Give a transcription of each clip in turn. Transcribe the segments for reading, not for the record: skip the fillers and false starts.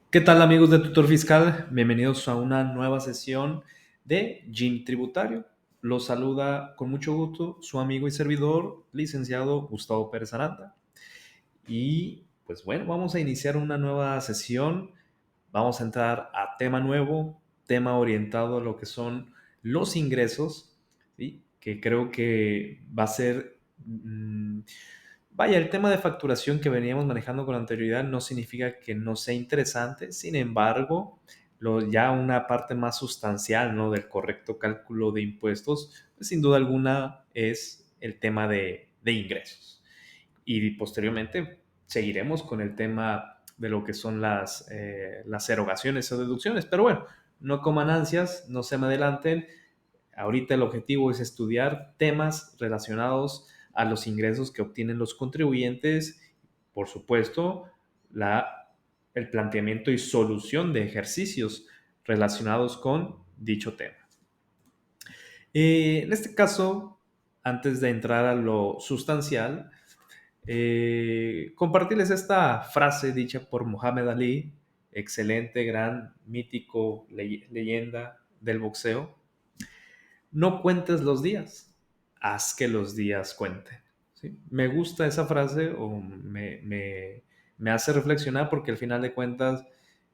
¿Qué tal amigos de Tutor Fiscal? Bienvenidos a una nueva sesión de Gym Tributario. Los saluda con mucho gusto su amigo y servidor, licenciado Gustavo Pérez Aranda. Y pues bueno, vamos a iniciar una nueva sesión. Vamos a entrar a tema nuevo, tema orientado a lo que son los ingresos, ¿sí? Que creo que va a ser... vaya, el tema de facturación que veníamos manejando con anterioridad no significa que no sea interesante, sin embargo, ya una parte más sustancial, ¿no? Del correcto cálculo de impuestos, pues, sin duda alguna es el tema de ingresos. Y posteriormente seguiremos con el tema de lo que son las erogaciones o deducciones. Pero bueno, no coman ansias, no se me adelanten. Ahorita el objetivo es estudiar temas relacionados a los ingresos que obtienen los contribuyentes, por supuesto, el planteamiento y solución de ejercicios relacionados con dicho tema. En este caso, antes de entrar a lo sustancial, compartirles esta frase dicha por Muhammad Ali, excelente, gran, mítico, leyenda del boxeo. No cuentes los días, haz que los días cuenten. ¿Sí? Me gusta esa frase o me hace reflexionar porque al final de cuentas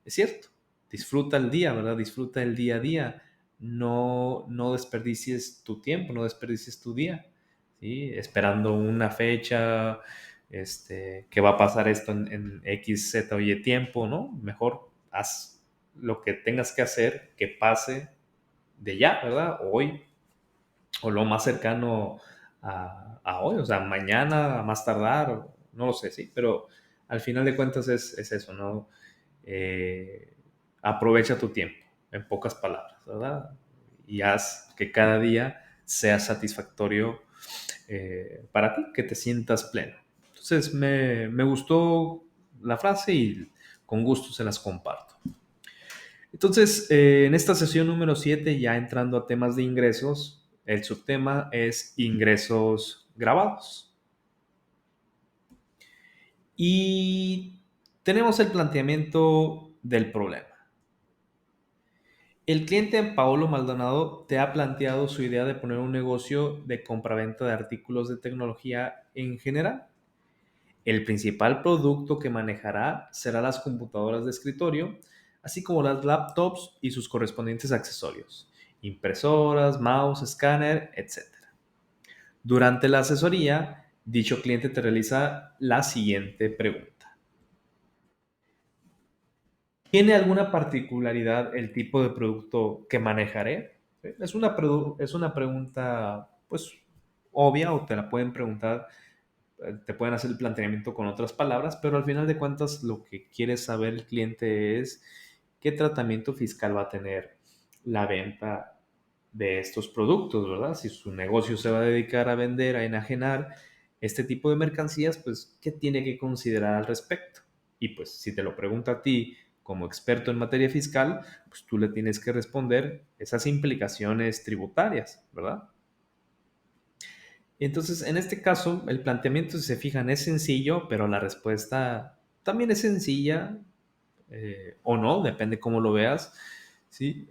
es cierto. Disfruta el día, ¿verdad? Disfruta el día a día. No desperdicies tu tiempo, no desperdicies tu día. ¿Sí? Esperando una fecha, que va a pasar esto en X, Z o Y tiempo, ¿no? Mejor haz lo que tengas que hacer, que pase de ya, ¿verdad? Hoy, o lo más cercano a hoy, o sea, mañana, a más tardar, no lo sé, sí, pero al final de cuentas es eso, ¿no? Eh, Aprovecha tu tiempo, en pocas palabras, ¿verdad? Y haz que cada día sea satisfactorio para ti, que te sientas pleno. Entonces, me gustó la frase y con gusto se las comparto. Entonces, en esta sesión número 7, ya entrando a temas de ingresos, el subtema es ingresos grabados. Y tenemos el planteamiento del problema. El cliente Paolo Maldonado te ha planteado su idea de poner un negocio de compraventa de artículos de tecnología en general. El principal producto que manejará será las computadoras de escritorio, así como las laptops y sus correspondientes accesorios, impresoras, mouse, escáner, etc. Durante la asesoría, dicho cliente te realiza la siguiente pregunta. ¿Tiene alguna particularidad el tipo de producto que manejaré? ¿Sí? Es una pregunta, pues, obvia, o te la pueden preguntar, te pueden hacer el planteamiento con otras palabras, pero al final de cuentas lo que quiere saber el cliente es qué tratamiento fiscal va a tener la venta de estos productos, ¿verdad? Si su negocio se va a dedicar a vender, a enajenar este tipo de mercancías, pues, ¿qué tiene que considerar al respecto? Y pues, si te lo pregunta a ti como experto en materia fiscal, pues tú le tienes que responder esas implicaciones tributarias, ¿verdad? Entonces, en este caso, el planteamiento, si se fijan, es sencillo, pero la respuesta también es sencilla, o no, depende cómo lo veas. ¿Sí?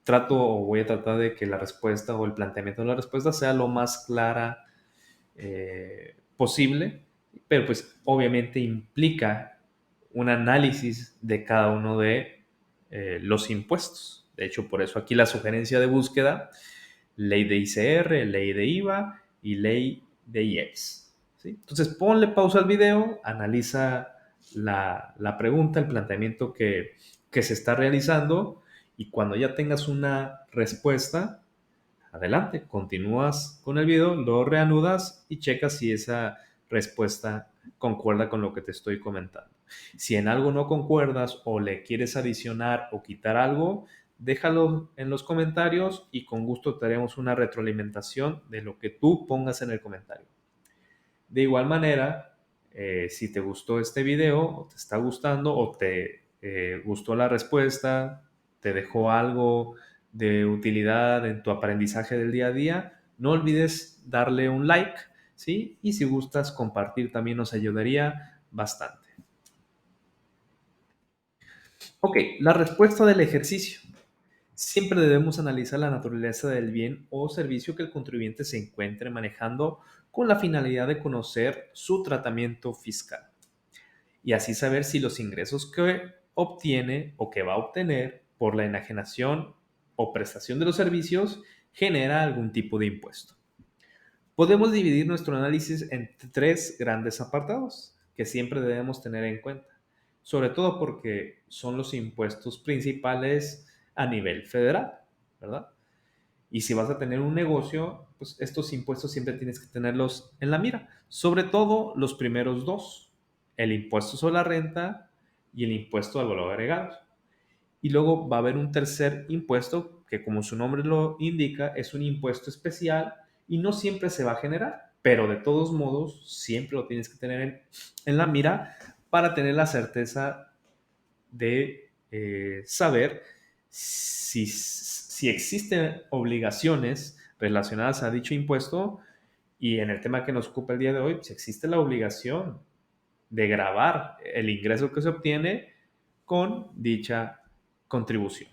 Trato o voy a tratar de que la respuesta o el planteamiento de la respuesta sea lo más clara posible, pero pues obviamente implica un análisis de cada uno de los impuestos. De hecho, por eso aquí la sugerencia de búsqueda: ley de ICR, ley de IVA y ley de IEPS. ¿Sí? Entonces, ponle pausa al video, analiza la pregunta, el planteamiento que se está realizando, y cuando ya tengas una respuesta, adelante, continúas con el video, lo reanudas y checas si esa respuesta concuerda con lo que te estoy comentando. Si en algo no concuerdas o le quieres adicionar o quitar algo, déjalo en los comentarios y con gusto te haremos una retroalimentación de lo que tú pongas en el comentario. De igual manera, si te gustó este video o te está gustando o te gustó la respuesta, te dejó algo de utilidad en tu aprendizaje del día a día, no olvides darle un like, ¿sí? Y si gustas compartir también nos ayudaría bastante. Ok, la respuesta del ejercicio. Siempre debemos analizar la naturaleza del bien o servicio que el contribuyente se encuentre manejando con la finalidad de conocer su tratamiento fiscal y así saber si los ingresos que obtiene o que va a obtener por la enajenación o prestación de los servicios genera algún tipo de impuesto. Podemos dividir nuestro análisis en tres grandes apartados que siempre debemos tener en cuenta, sobre todo porque son los impuestos principales a nivel federal, ¿verdad? Y si vas a tener un negocio, pues estos impuestos siempre tienes que tenerlos en la mira, sobre todo los primeros dos, el impuesto sobre la renta y el impuesto al valor agregado. Y luego va a haber un tercer impuesto que, como su nombre lo indica, es un impuesto especial y no siempre se va a generar, pero de todos modos siempre lo tienes que tener en la mira para tener la certeza de saber si existen obligaciones relacionadas a dicho impuesto y en el tema que nos ocupa el día de hoy, si existe la obligación de gravar el ingreso que se obtiene con dicha contribución.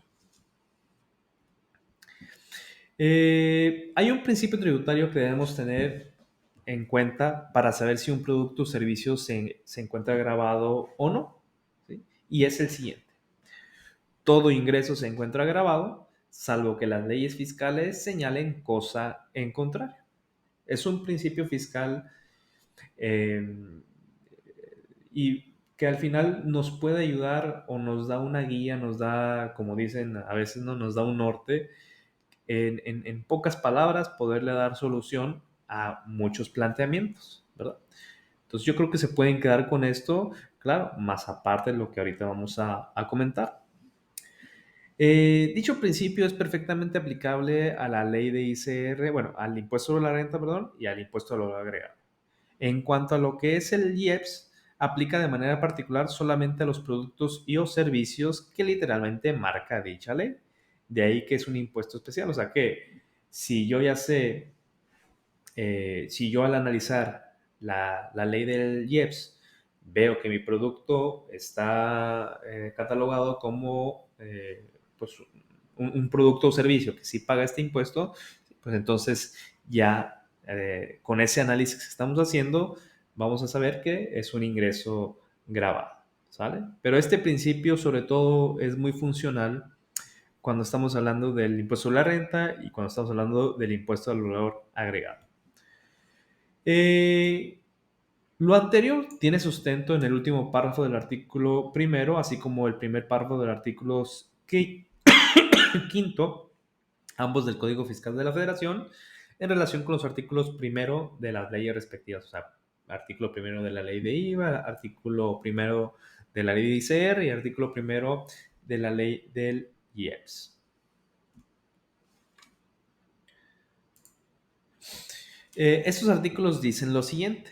Hay un principio tributario que debemos tener en cuenta para saber si un producto o servicio se encuentra grabado o no, ¿sí? Y es el siguiente. Todo ingreso se encuentra grabado, salvo que las leyes fiscales señalen cosa en contrario. Es un principio fiscal eh, y que al final nos puede ayudar o nos da una guía, nos da, como dicen, a veces no nos da un norte, en pocas palabras poderle dar solución a muchos planteamientos, ¿verdad? Entonces yo creo que se pueden quedar con esto, claro, más aparte de lo que ahorita vamos a comentar. Dicho principio es perfectamente aplicable a la ley de ICR, bueno, al impuesto sobre la renta, perdón, y al impuesto al valor agregado. En cuanto a lo que es el IEPS, aplica de manera particular solamente a los productos y o servicios que literalmente marca dicha ley. De ahí que es un impuesto especial. O sea que si yo ya sé, si yo al analizar la ley del IEPS veo que mi producto está catalogado como pues, un producto o servicio que sí paga este impuesto, pues entonces ya con ese análisis que estamos haciendo vamos a saber que es un ingreso grabado, ¿sale? Pero este principio sobre todo es muy funcional cuando estamos hablando del impuesto a la renta y cuando estamos hablando del impuesto al valor agregado. Eh, lo anterior tiene sustento en el último párrafo del artículo primero, así como el primer párrafo del artículo quinto, ambos del Código Fiscal de la Federación, en relación con los artículos primero de las leyes respectivas. O sea, artículo primero de la ley de IVA, artículo primero de la ley de ICR y artículo primero de la ley del IEPS. Estos artículos dicen lo siguiente.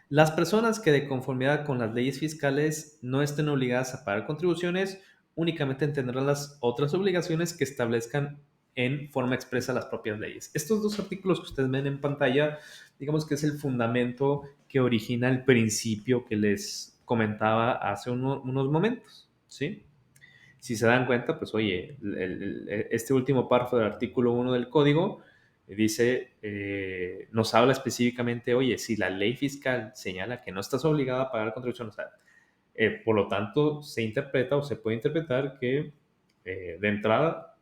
Las personas que de conformidad con las leyes fiscales no estén obligadas a pagar contribuciones únicamente tendrán las otras obligaciones que establezcan en forma expresa las propias leyes. Estos dos artículos que ustedes ven en pantalla, digamos que es el fundamento que origina el principio que les comentaba hace unos momentos, ¿sí? Si se dan cuenta, pues oye, este último párrafo del artículo 1 del código dice, nos habla específicamente, oye, si la ley fiscal señala que no estás obligada a pagar contribución, o sea, por lo tanto, se interpreta o se puede interpretar que de entrada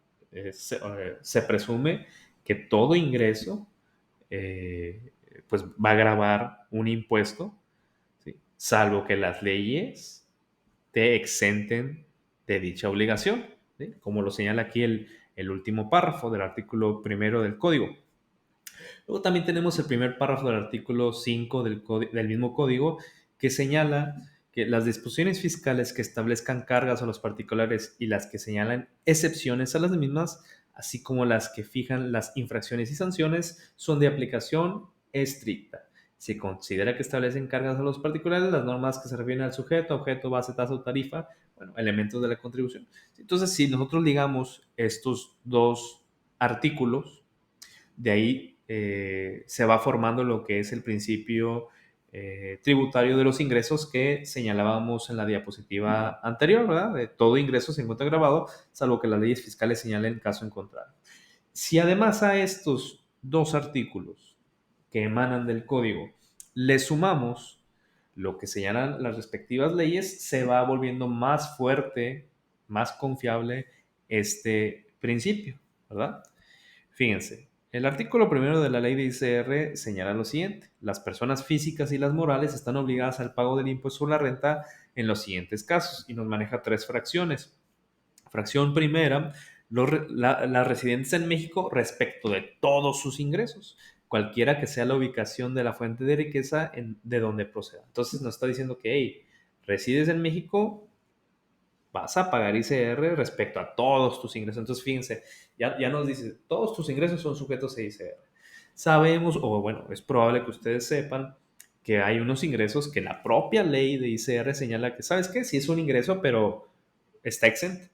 se presume que todo ingreso pues va a grabar un impuesto, ¿sí? Salvo que las leyes te exenten de dicha obligación, ¿sí? Como lo señala aquí el último párrafo del artículo primero del código. Luego también tenemos el primer párrafo del artículo 5 del mismo código que señala que las disposiciones fiscales que establezcan cargas a los particulares y las que señalan excepciones a las mismas, así como las que fijan las infracciones y sanciones, son de aplicación estricta. Se considera que establecen cargas a los particulares las normas que se refieren al sujeto, objeto, base, tasa o tarifa, bueno, elementos de la contribución. Entonces, si nosotros ligamos estos dos artículos, de ahí se va formando lo que es el principio tributario de los ingresos que señalábamos en la diapositiva anterior, ¿verdad? De todo ingreso se encuentra grabado, salvo que las leyes fiscales señalen caso en contrario. Si además a estos dos artículos que emanan del código le sumamos lo que señalan las respectivas leyes, se va volviendo más fuerte, más confiable este principio, ¿verdad? Fíjense, el artículo primero de la ley de ICR señala lo siguiente: las personas físicas y las morales están obligadas al pago del impuesto sobre la renta en los siguientes casos, y nos maneja tres fracciones. Fracción primera, las residentes en México respecto de todos sus ingresos, cualquiera que sea la ubicación de la fuente de riqueza de donde proceda. Entonces nos está diciendo que, hey, resides en México, vas a pagar ICR respecto a todos tus ingresos. Entonces, fíjense, ya nos dice, todos tus ingresos son sujetos a ICR. Sabemos, o bueno, es probable que ustedes sepan que hay unos ingresos que la propia ley de ICR señala que, ¿sabes qué? Sí es un ingreso, pero está exento.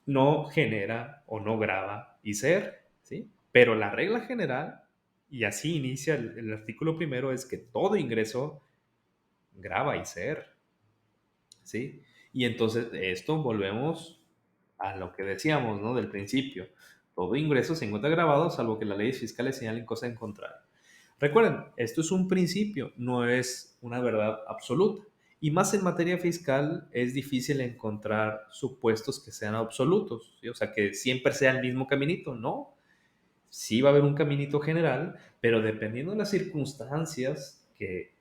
No genera o no grava ICR, ¿sí? Pero la regla general, y así inicia el artículo primero, es que todo ingreso grava ICR, ¿sí? Y entonces esto volvemos a lo que decíamos, ¿no? Del principio. Todo ingreso se encuentra grabado salvo que las leyes fiscales señalen cosa en contrario. Recuerden, esto es un principio, no es una verdad absoluta. Y más en materia fiscal es difícil encontrar supuestos que sean absolutos, ¿sí? O sea, que siempre sea el mismo caminito, ¿no? Sí va a haber un caminito general, pero dependiendo de las circunstancias que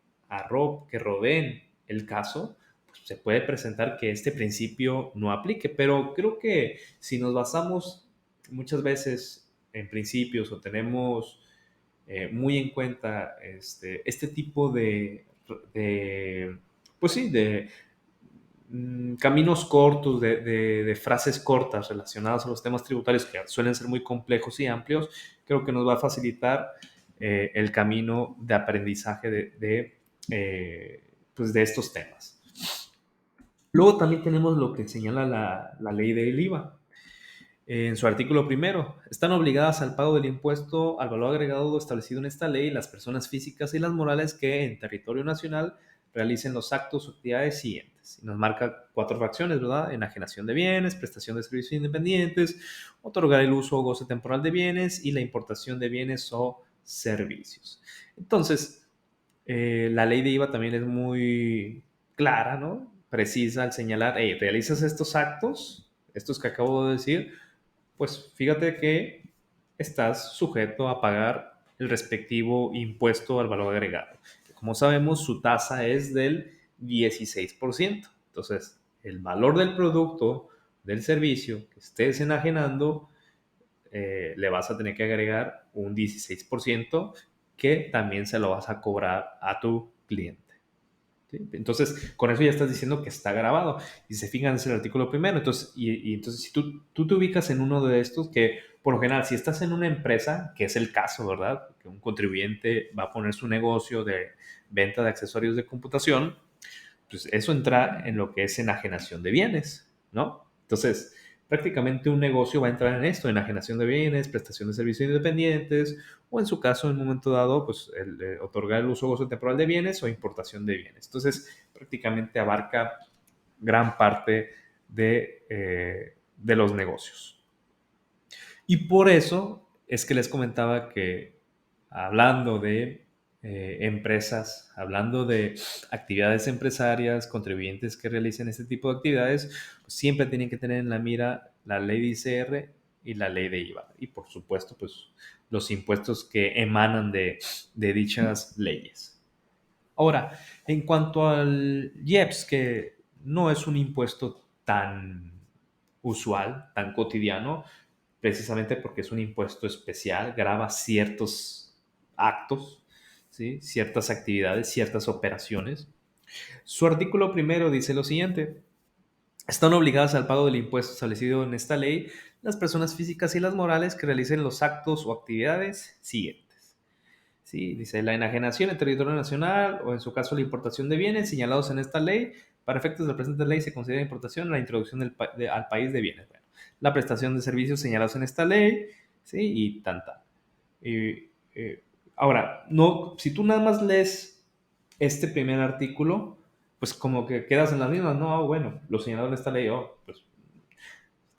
rodeen el caso, pues se puede presentar que este principio no aplique. Pero creo que si nos basamos muchas veces en principios o tenemos muy en cuenta este tipo de, pues sí, de caminos cortos, de frases cortas relacionadas a los temas tributarios que suelen ser muy complejos y amplios, creo que nos va a facilitar el camino de aprendizaje pues de estos temas. Luego también tenemos lo que señala la ley del IVA. En su artículo primero, están obligadas al pago del impuesto al valor agregado establecido en esta ley las personas físicas y las morales que en territorio nacional realicen los actos o actividades siguientes. Y nos marca cuatro fracciones, ¿verdad? Enajenación de bienes, prestación de servicios independientes, otorgar el uso o goce temporal de bienes y la importación de bienes o servicios. Entonces, la ley de IVA también es muy clara, ¿no? Precisa al señalar, hey, realizas estos actos, estos que acabo de decir, pues fíjate que estás sujeto a pagar el respectivo impuesto al valor agregado. Como sabemos, su tasa es del 16%. Entonces, el valor del producto, del servicio que estés enajenando, le vas a tener que agregar un 16% que también se lo vas a cobrar a tu cliente. ¿Sí? Entonces, con eso ya estás diciendo que está grabado. Y se fijan, es el artículo primero. Entonces, entonces si tú te ubicas en uno de estos, que por lo general, si estás en una empresa, que es el caso, ¿verdad? Que un contribuyente va a poner su negocio de venta de accesorios de computación, pues eso entra en lo que es enajenación de bienes, ¿no? Entonces, prácticamente un negocio va a entrar en esto: enajenación de bienes, prestación de servicios independientes, o en su caso, en un momento dado, pues otorgar el uso o gozo temporal de bienes o importación de bienes. Entonces, prácticamente abarca gran parte de los negocios. Y por eso es que les comentaba que, hablando de empresas, hablando de actividades empresarias, contribuyentes que realicen este tipo de actividades, pues siempre tienen que tener en la mira la ley de ICR y la ley de IVA. Y por supuesto, pues los impuestos que emanan de dichas leyes. Ahora, en cuanto al IEPS, que no es un impuesto tan usual, tan cotidiano, precisamente porque es un impuesto especial, grava ciertos actos, ¿sí? Ciertas actividades, ciertas operaciones. Su artículo primero dice lo siguiente: están obligadas al pago del impuesto establecido en esta ley las personas físicas y las morales que realicen los actos o actividades siguientes. Sí, dice: la enajenación en territorio nacional o en su caso la importación de bienes señalados en esta ley, para efectos de la presente ley se considera importación la introducción al país de bienes. Bueno, la prestación de servicios señalados en esta ley, sí, y tanta. Ahora, no, si tú nada más lees este primer artículo, pues como que quedas en las mismas, no, bueno, lo señalado en esta ley, pues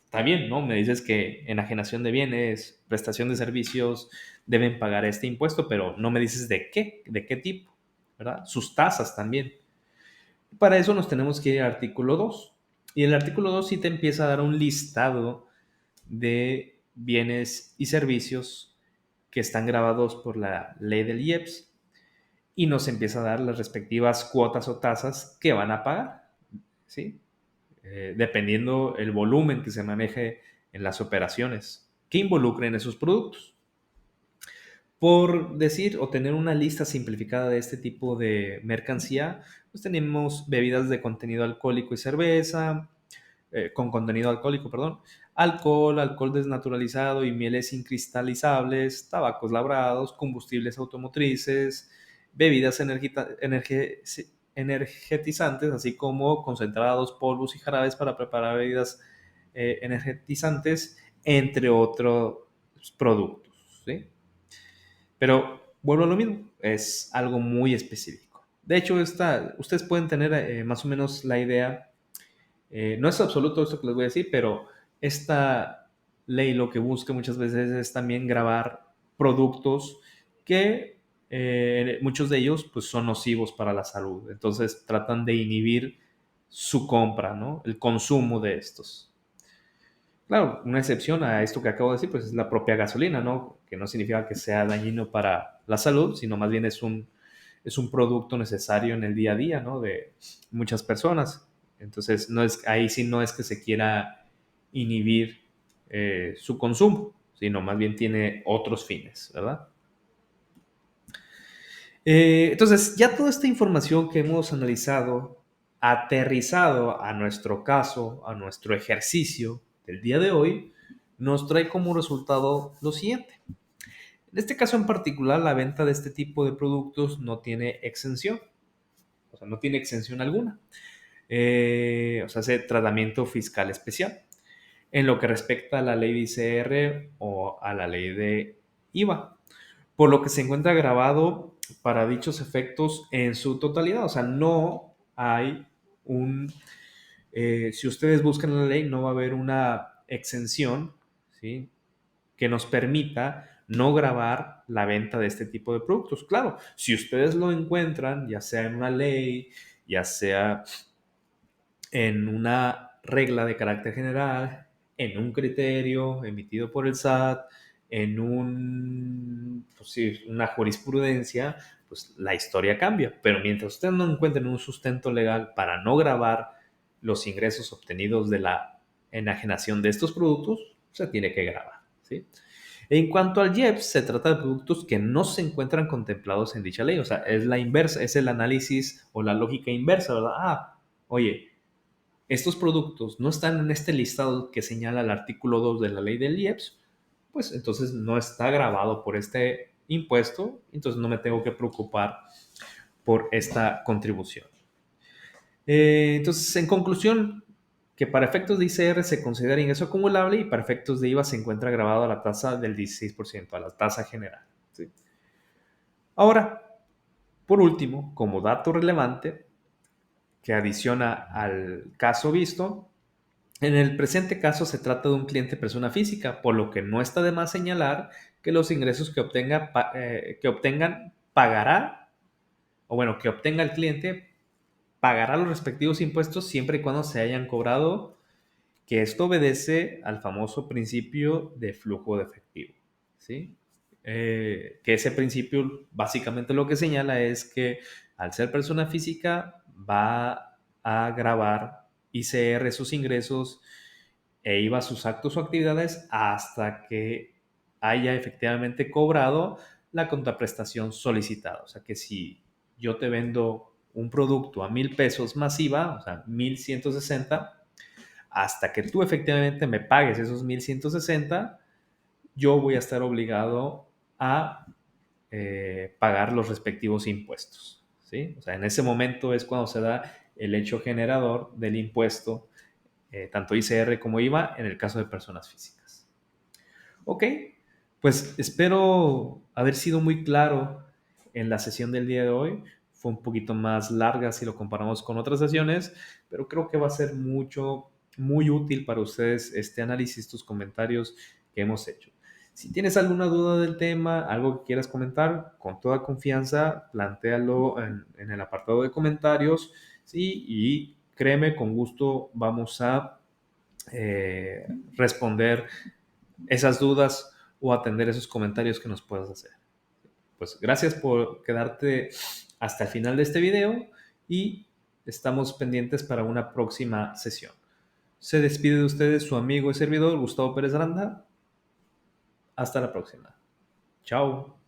está bien, ¿no? Me dices que enajenación de bienes, prestación de servicios, deben pagar este impuesto, pero no me dices de qué tipo, ¿verdad? Sus tasas también. Para eso nos tenemos que ir al artículo 2. Y el artículo 2 sí te empieza a dar un listado de bienes y servicios que están grabados por la ley del IEPS y nos empieza a dar las respectivas cuotas o tasas que van a pagar, ¿sí? Dependiendo el volumen que se maneje en las operaciones que involucren esos productos. Por decir o tener una lista simplificada de este tipo de mercancía, pues tenemos bebidas de contenido alcohólico y cerveza, con contenido alcohólico, perdón, alcohol, alcohol desnaturalizado y mieles incristalizables, tabacos labrados, combustibles automotrices, bebidas energetizantes, así como concentrados, polvos y jarabes para preparar bebidas energetizantes, entre otros productos, ¿sí? Pero vuelvo a lo mismo, es algo muy específico. De hecho, ustedes pueden tener más o menos la idea, no es absoluto esto que les voy a decir, pero esta ley lo que busca muchas veces es también grabar productos que muchos de ellos pues, son nocivos para la salud. Entonces tratan de inhibir su compra, ¿no? El consumo de estos. Claro, una excepción a esto que acabo de decir, pues es la propia gasolina, ¿no? Que no significa que sea dañino para la salud, sino más bien es un producto necesario en el día a día, ¿no? De muchas personas. Entonces, ahí sí no es que se quiera inhibir su consumo, sino más bien tiene otros fines, ¿verdad? Entonces, ya toda esta información que hemos analizado, aterrizado a nuestro caso, a nuestro ejercicio del día de hoy, nos trae como resultado lo siguiente. En este caso en particular, la venta de este tipo de productos no tiene exención, o sea, no tiene exención alguna. O sea, hace tratamiento fiscal especial en lo que respecta a la ley de ICR o a la ley de IVA, por lo que se encuentra grabado para dichos efectos en su totalidad. O sea, no hay un, si ustedes buscan la ley, no va a haber una exención, ¿sí? Que nos permita no grabar la venta de este tipo de productos. Claro, si ustedes lo encuentran, ya sea en una ley, ya sea en una regla de carácter general, en un criterio emitido por el SAT, en pues sí, una jurisprudencia, pues la historia cambia. Pero mientras ustedes no encuentren un sustento legal para no grabar los ingresos obtenidos de la enajenación de estos productos, se tiene que grabar, ¿sí? En cuanto al IEPS, se trata de productos que no se encuentran contemplados en dicha ley. O sea, es la inversa, es el análisis o la lógica inversa, ¿verdad? Oye, estos productos no están en este listado que señala el artículo 2 de la ley del IEPS, pues entonces no está grabado por este impuesto, entonces no me tengo que preocupar por esta contribución. Entonces, en conclusión, que para efectos de ICR se considera ingreso acumulable y para efectos de IVA se encuentra grabado a la tasa del 16%, a la tasa general. ¿Sí? Ahora, por último, como dato relevante que adiciona al caso visto, en el presente caso se trata de un cliente persona física, por lo que no está de más señalar que los ingresos que obtengan pagará, o bueno, que obtenga el cliente pagará los respectivos impuestos siempre y cuando se hayan cobrado, que esto obedece al famoso principio de flujo de efectivo, ¿sí? Que ese principio básicamente lo que señala es que al ser persona física va a grabar ICR sus ingresos e IVA sus actos o actividades hasta que haya efectivamente cobrado la contraprestación solicitada. O sea que si yo te vendo un producto a 1,000 pesos más IVA, o sea, 1,160, hasta que tú efectivamente me pagues esos 1,160, yo voy a estar obligado a pagar los respectivos impuestos, ¿sí? O sea, en ese momento es cuando se da el hecho generador del impuesto, tanto ICR como IVA, en el caso de personas físicas. Ok, pues espero haber sido muy claro en la sesión del día de hoy. fue un poquito más larga si lo comparamos con otras sesiones, pero creo que va a ser muy útil para ustedes este análisis, estos comentarios que hemos hecho. Si tienes alguna duda del tema, algo que quieras comentar, con toda confianza, plantéalo en el apartado de comentarios, ¿sí? Y créeme, con gusto vamos a eh, responder esas dudas o atender esos comentarios que nos puedas hacer. Pues gracias por quedarte hasta el final de este video y estamos pendientes para una próxima sesión. Se despide de ustedes su amigo y servidor Gustavo Pérez Aranda. Hasta la próxima. Chao.